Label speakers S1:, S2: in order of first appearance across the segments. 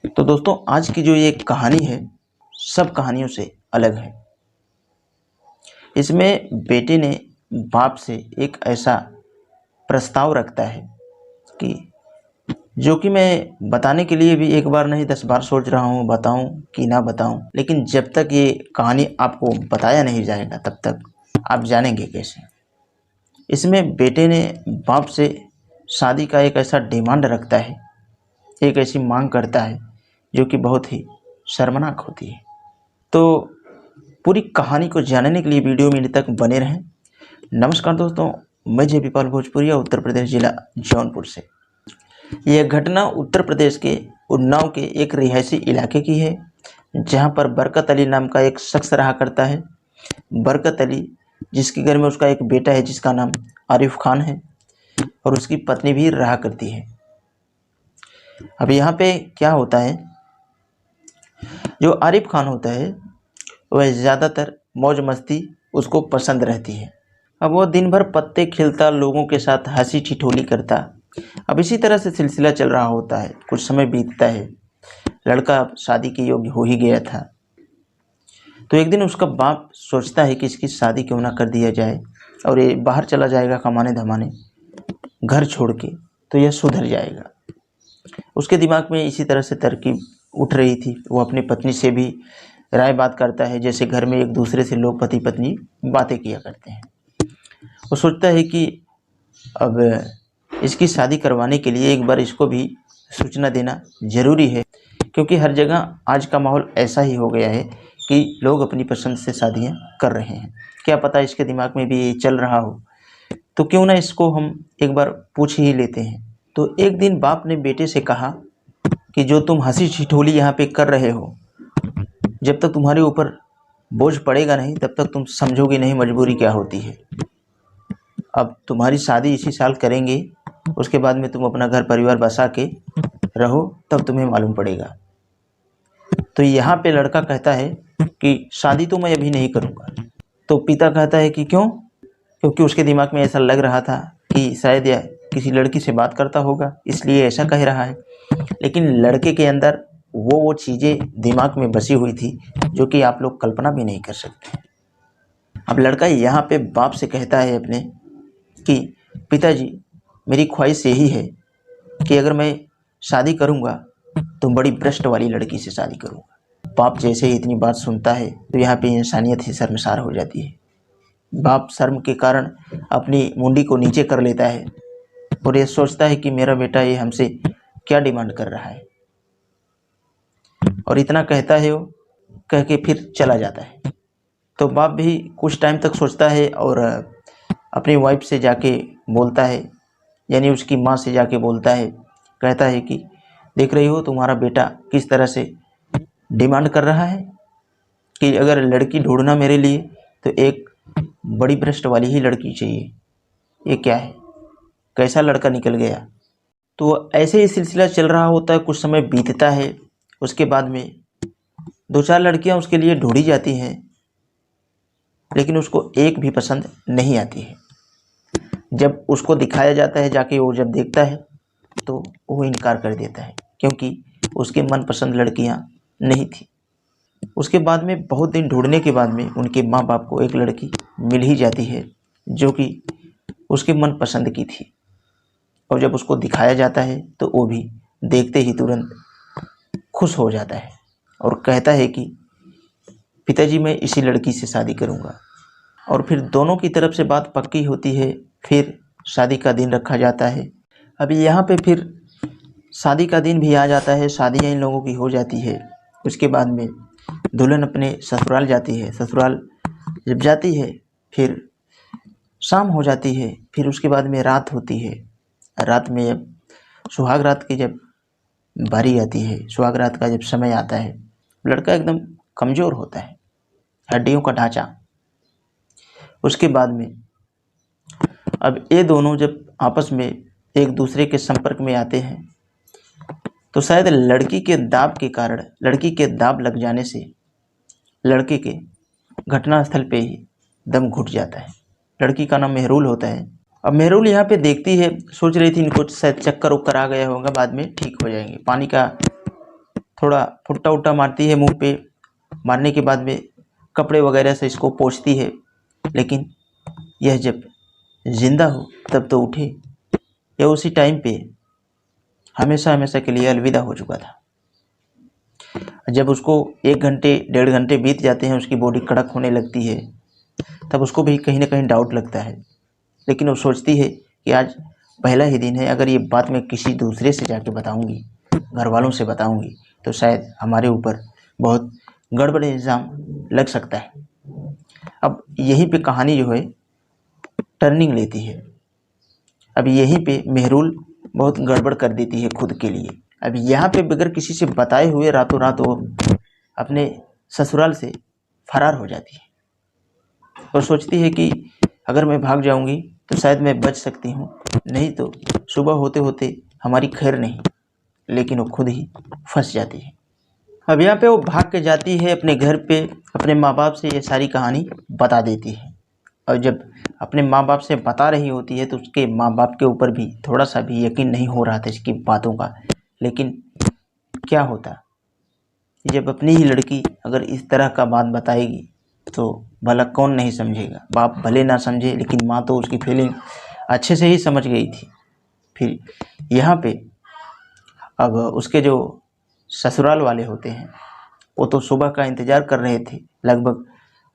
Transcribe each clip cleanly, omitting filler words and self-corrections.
S1: तो दोस्तों आज की जो ये कहानी है सब कहानियों से अलग है। इसमें बेटे ने बाप से एक ऐसा प्रस्ताव रखता है कि जो कि मैं बताने के लिए भी एक बार नहीं 10 बार सोच रहा हूँ, बताऊँ कि ना बताऊँ। लेकिन जब तक ये कहानी आपको बताया नहीं जाएगा तब तक आप जानेंगे कैसे। इसमें बेटे ने बाप से शादी का एक ऐसा डिमांड रखता है, एक ऐसी मांग करता है जो कि बहुत ही शर्मनाक होती है। तो पूरी कहानी को जानने के लिए वीडियो में तक बने रहें। नमस्कार दोस्तों, मैं जे पाल भोजपुरिया उत्तर प्रदेश जिला जौनपुर से। यह घटना उत्तर प्रदेश के उन्नाव के एक रिहायशी इलाके की है, जहां पर बरकत अली नाम का एक शख्स रहा करता है। बरकत अली जिसके घर में उसका एक बेटा है जिसका नाम आरिफ खान है और उसकी पत्नी भी रहा करती है। अब यहाँ पे क्या होता है, जो आरिफ खान होता है वह ज़्यादातर मौज मस्ती उसको पसंद रहती है। अब वो दिन भर पत्ते खेलता, लोगों के साथ हंसी ठिठोली करता। अब इसी तरह से सिलसिला चल रहा होता है। कुछ समय बीतता है, लड़का शादी के योग्य हो ही गया था। तो एक दिन उसका बाप सोचता है कि इसकी शादी क्यों ना कर दिया जाए और ये बाहर चला जाएगा कमाने धमाने, घर छोड़ के, तो यह सुधर जाएगा। उसके दिमाग में इसी तरह से तरकीब उठ रही थी। वो अपनी पत्नी से भी राय बात करता है, जैसे घर में एक दूसरे से लोग पति पत्नी बातें किया करते हैं। वो सोचता है कि अब इसकी शादी करवाने के लिए एक बार इसको भी सूचना देना ज़रूरी है, क्योंकि हर जगह आज का माहौल ऐसा ही हो गया है कि लोग अपनी पसंद से शादियां कर रहे हैं। क्या पता इसके दिमाग में भी ये चल रहा हो, तो क्यों ना इसको हम एक बार पूछ ही लेते हैं। तो एक दिन बाप ने बेटे से कहा कि जो तुम हंसी ठिठोली यहाँ पे कर रहे हो, जब तक तुम्हारे ऊपर बोझ पड़ेगा नहीं तब तक तुम समझोगे नहीं मजबूरी क्या होती है। अब तुम्हारी शादी इसी साल करेंगे, उसके बाद में तुम अपना घर परिवार बसा के रहो, तब तुम्हें मालूम पड़ेगा। तो यहाँ पे लड़का कहता है कि शादी तो मैं अभी नहीं करूँगा। तो पिता कहता है कि क्यों? क्योंकि उसके दिमाग में ऐसा लग रहा था कि शायद यह किसी लड़की से बात करता होगा, इसलिए ऐसा कह रहा है। लेकिन लड़के के अंदर वो चीज़ें दिमाग में बसी हुई थी जो कि आप लोग कल्पना भी नहीं कर सकते। अब लड़का यहाँ पे बाप से कहता है अपने कि पिताजी, मेरी ख्वाहिश यही है कि अगर मैं शादी करूँगा तो बड़ी भ्रष्ट वाली लड़की से शादी करूँगा। बाप जैसे ही इतनी बात सुनता है तो यहाँ पे इंसानियत ही शर्मसार हो जाती है। बाप शर्म के कारण अपनी मुंडी को नीचे कर लेता है और ये सोचता है कि मेरा बेटा ये हमसे क्या डिमांड कर रहा है, और इतना कहता है वो, कह के फिर चला जाता है। तो बाप भी कुछ टाइम तक सोचता है और अपनी वाइफ से जाके बोलता है, यानी उसकी माँ से जाके बोलता है, कहता है कि देख रही हो तुम्हारा बेटा किस तरह से डिमांड कर रहा है कि अगर लड़की ढूंढना मेरे लिए तो एक बड़ी भ्रष्ट वाली ही लड़की चाहिए। ये क्या है, कैसा लड़का निकल गया। तो ऐसे ही सिलसिला चल रहा होता है। कुछ समय बीतता है, उसके बाद में 2-4 लड़कियां उसके लिए ढूंढी जाती हैं, लेकिन उसको एक भी पसंद नहीं आती है। जब उसको दिखाया जाता है, जाके वो जब देखता है तो वो इनकार कर देता है, क्योंकि उसके मनपसंद लड़कियां नहीं थी। उसके बाद में बहुत दिन ढूंढने के बाद में उनके माँ बाप को एक लड़की मिल ही जाती है जो कि उसके मनपसंद की थी, और जब उसको दिखाया जाता है तो वो भी देखते ही तुरंत खुश हो जाता है और कहता है कि पिताजी, मैं इसी लड़की से शादी करूँगा। और फिर दोनों की तरफ से बात पक्की होती है। फिर शादी का दिन रखा जाता है। अभी यहाँ पे फिर शादी का दिन भी आ जाता है, शादियाँ इन लोगों की हो जाती है। उसके बाद में दुल्हन अपने ससुराल जाती है। ससुराल जब जाती है फिर शाम हो जाती है। फिर उसके बाद में रात होती है। रात में जब सुहाग रात की जब बारी आती है, सुहाग रात का जब समय आता है, लड़का एकदम कमज़ोर होता है, हड्डियों का ढांचा। उसके बाद में अब ये दोनों जब आपस में एक दूसरे के संपर्क में आते हैं तो शायद लड़की के दाब के कारण, लड़की के दाब लग जाने से लड़के के घटनास्थल पे ही दम घुट जाता है। लड़की का नाम मेहरुल होता है। अब मेहरुल यहाँ पे देखती है, सोच रही थी इनको शायद चक्कर उक्कर आ गया होगा, बाद में ठीक हो जाएंगे, पानी का थोड़ा फुट्टा उट्टा मारती है मुंह पे। मारने के बाद में कपड़े वगैरह से इसको पोंछती है, लेकिन यह जब जिंदा हो तब तो उठे, यह उसी टाइम पे हमेशा हमेशा के लिए अलविदा हो चुका था। जब उसको 1 घंटे 1.5 घंटे बीत जाते हैं, उसकी बॉडी कड़क होने लगती है, तब उसको भी कहीं ना कहीं डाउट लगता है। लेकिन वो सोचती है कि आज पहला ही दिन है, अगर ये बात मैं किसी दूसरे से जाके बताऊंगी, घर वालों से बताऊंगी, तो शायद हमारे ऊपर बहुत गड़बड़ इल्ज़ाम लग सकता है। अब यहीं पे कहानी जो है टर्निंग लेती है। अब यहीं पे मेहरुल बहुत गड़बड़ कर देती है खुद के लिए। अब यहाँ पे बगैर किसी से बताए हुए रातों रात वो अपने ससुराल से फरार हो जाती है और सोचती है कि अगर मैं भाग जाऊंगी तो शायद मैं बच सकती हूँ, नहीं तो सुबह होते होते हमारी खैर नहीं। लेकिन वो खुद ही फंस जाती है। अब यहाँ पे वो भाग के जाती है अपने घर पे, अपने माँ बाप से ये सारी कहानी बता देती है। और जब अपने माँ बाप से बता रही होती है तो उसके माँ बाप के ऊपर भी थोड़ा सा भी यकीन नहीं हो रहा था इसकी बातों का। लेकिन क्या होता, जब अपनी ही लड़की अगर इस तरह का बात बताएगी तो भला कौन नहीं समझेगा। बाप भले ना समझे, लेकिन माँ तो उसकी फीलिंग अच्छे से ही समझ गई थी। फिर यहाँ पे अब उसके जो ससुराल वाले होते हैं वो तो सुबह का इंतज़ार कर रहे थे। लगभग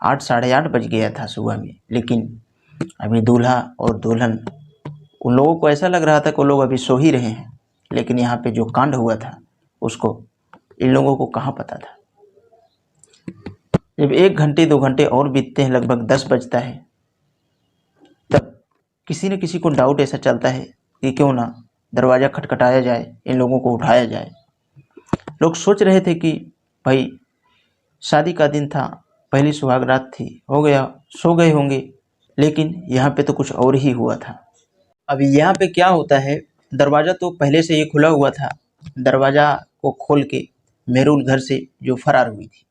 S1: 8 साढ़े 8 बज गया था सुबह में, लेकिन अभी दूल्हा और दुल्हन, उन लोगों को ऐसा लग रहा था कि वो लोग अभी सो ही रहे हैं। लेकिन यहाँ पे जो कांड हुआ था उसको इन लोगों को कहाँ पता था। जब 1 घंटे 2 घंटे और बीतते हैं, लगभग 10 बजता है, तब किसी न किसी को डाउट ऐसा चलता है कि क्यों ना दरवाज़ा खटखटाया जाए, इन लोगों को उठाया जाए। लोग सोच रहे थे कि भाई शादी का दिन था, पहली सुहाग रात थी, हो गया, सो गए होंगे। लेकिन यहाँ पे तो कुछ और ही हुआ था। अभी यहाँ पे क्या होता है, दरवाज़ा तो पहले से ही खुला हुआ था। दरवाज़ा को खोल के मेहरुल घर से जो फरार हुई थी,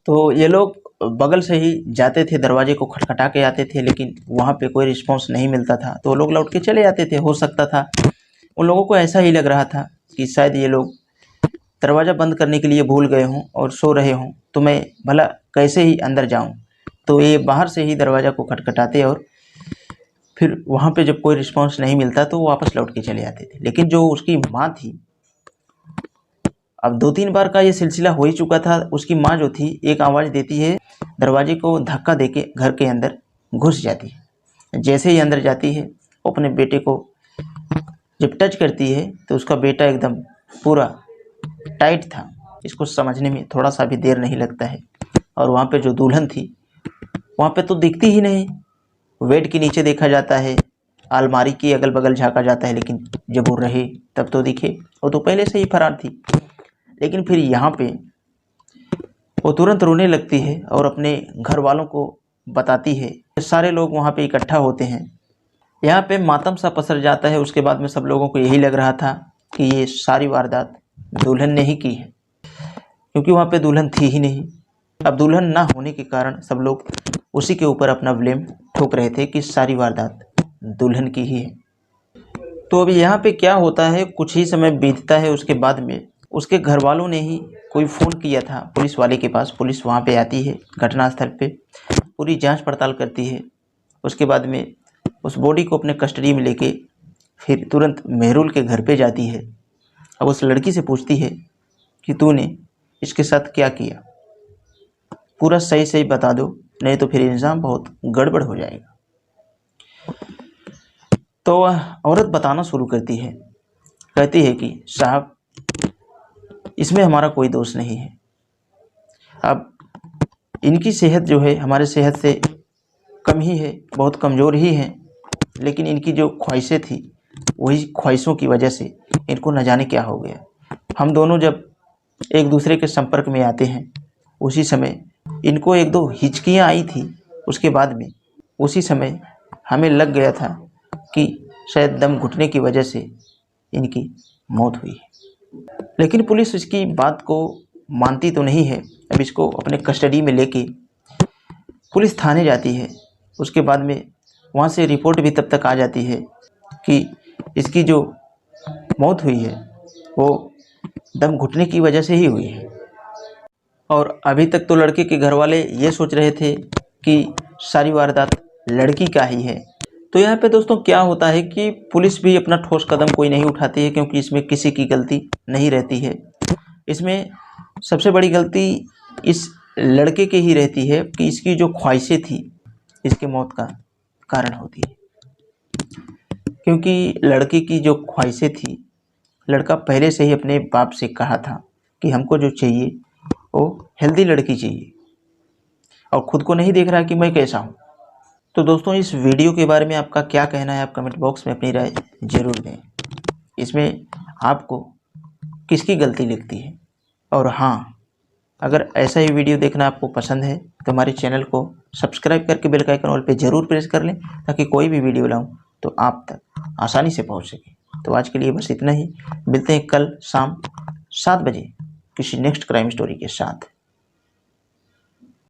S1: तो ये लोग बगल से ही जाते थे, दरवाजे को खटखटा के आते थे, लेकिन वहाँ पे कोई रिस्पांस नहीं मिलता था तो लोग लौट के चले जाते थे। हो सकता था उन लोगों को ऐसा ही लग रहा था कि शायद ये लोग दरवाज़ा बंद करने के लिए भूल गए हों और सो रहे हों, तो मैं भला कैसे ही अंदर जाऊं। तो ये बाहर से ही दरवाज़ा को खटखटाते और फिर वहाँ पे जब कोई रिस्पांस नहीं मिलता तो वो वापस लौट के चले जाते थे। लेकिन जो उसकी माँ थी, अब 2-3 बार का ये सिलसिला हो ही चुका था। उसकी माँ जो थी एक आवाज़ देती है, दरवाजे को धक्का देके घर के अंदर घुस जाती है। जैसे ही अंदर जाती है, अपने बेटे को जब टच करती है तो उसका बेटा एकदम पूरा टाइट था। इसको समझने में थोड़ा सा भी देर नहीं लगता है। और वहाँ पे जो दुल्हन थी, वहाँ पे तो दिखती ही नहीं। बेड के नीचे देखा जाता है, अलमारी के अगल बगल झाँका जाता है, लेकिन जब वो रहे तब तो दिखे। वो तो पहले से ही फरार थी। लेकिन फिर यहाँ पे वो तुरंत रोने लगती है और अपने घर वालों को बताती है। सारे लोग वहाँ पे इकट्ठा होते हैं। यहाँ पे मातम सा पसर जाता है। उसके बाद में सब लोगों को यही लग रहा था कि ये सारी वारदात दुल्हन ने ही की है, क्योंकि वहाँ पे दुल्हन थी ही नहीं। अब दुल्हन ना होने के कारण सब लोग उसी के ऊपर अपना ब्लेम ठोक रहे थे कि सारी वारदात दुल्हन की ही है। तो अभी यहाँ पे क्या होता है, कुछ ही समय बीतता है, उसके बाद में उसके घर वालों ने ही कोई फ़ोन किया था पुलिस वाले के पास। पुलिस वहाँ पे आती है, घटनास्थल पे पूरी जांच पड़ताल करती है। उसके बाद में उस बॉडी को अपने कस्टडी में लेके फिर तुरंत मेहरुल के घर पे जाती है। अब उस लड़की से पूछती है कि तूने इसके साथ क्या किया, पूरा सही सही बता दो, नहीं तो फिर इल्ज़ाम बहुत गड़बड़ हो जाएगा। तो वह औरत बताना शुरू करती है, कहती है कि साहब इसमें हमारा कोई दोष नहीं है। अब इनकी सेहत जो है हमारे सेहत से कम ही है, बहुत कमज़ोर ही है, लेकिन इनकी जो ख्वाहिशें थी वही ख्वाहिशों की वजह से इनको न जाने क्या हो गया। हम दोनों जब एक दूसरे के संपर्क में आते हैं, उसी समय इनको 1-2 हिचकियाँ आई थी। उसके बाद में उसी समय हमें लग गया था कि शायद दम घुटने की वजह से इनकी मौत हुई है। लेकिन पुलिस इसकी बात को मानती तो नहीं है। अब इसको अपने कस्टडी में लेके पुलिस थाने जाती है। उसके बाद में वहाँ से रिपोर्ट भी तब तक आ जाती है कि इसकी जो मौत हुई है वो दम घुटने की वजह से ही हुई है। और अभी तक तो लड़के के घर वाले ये सोच रहे थे कि सारी वारदात लड़की का ही है। तो यहाँ पे दोस्तों क्या होता है कि पुलिस भी अपना ठोस कदम कोई नहीं उठाती है, क्योंकि इसमें किसी की गलती नहीं रहती है। इसमें सबसे बड़ी गलती इस लड़के की ही रहती है कि इसकी जो ख्वाहिशें थी इसकी मौत का कारण होती है। क्योंकि लड़के की जो ख्वाहिशें थी, लड़का पहले से ही अपने बाप से कहा था कि हमको जो चाहिए वो हेल्दी लड़की चाहिए, और खुद को नहीं देख रहा कि मैं कैसा हूँ। तो दोस्तों इस वीडियो के बारे में आपका क्या कहना है, आप कमेंट बॉक्स में अपनी राय जरूर दें। इसमें आपको किसकी गलती लगती है? और हाँ, अगर ऐसा ही वीडियो देखना आपको पसंद है तो हमारे चैनल को सब्सक्राइब करके बेल का आइकन ऑल पे ज़रूर प्रेस कर लें, ताकि कोई भी वीडियो लाऊं तो आप तक आसानी से पहुंच सके। तो आज के लिए बस इतना ही। मिलते हैं कल शाम 7 बजे किसी नेक्स्ट क्राइम स्टोरी के साथ।